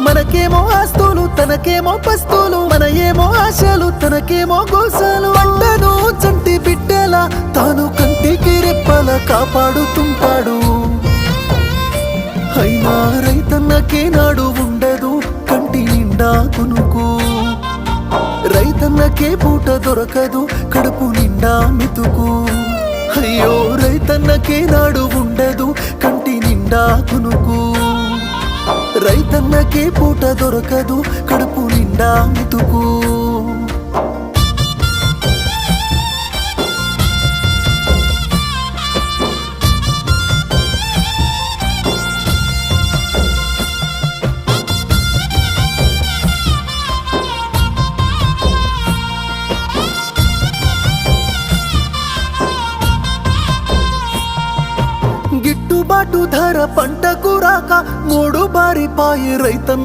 మనకేమో ఆస్తులు తనకేమో పస్తులు, మన ఏమో ఆశలు తనకేమో గోసలు. పంటను చంటి బిడ్డలా తాను కంటికి రెప్పల కాపాడుతుంటాడు. అయినా రైతన్నకే నాడు ఉండదు కంటి నిండా కునుకు, రైతన్నకే పూట దొరకదు కడుపు నిండా మెతుకు. అయ్యో రైతన్నకే నాడు ఉండదు కంటి నిండా కునుకు, రైతన్నకే పూట దొరకదు కడుపు నిండా మెతుకు. గిట్టుబాటు ధర పంటకు రాక మూడు బారిపాయే రైతన్న.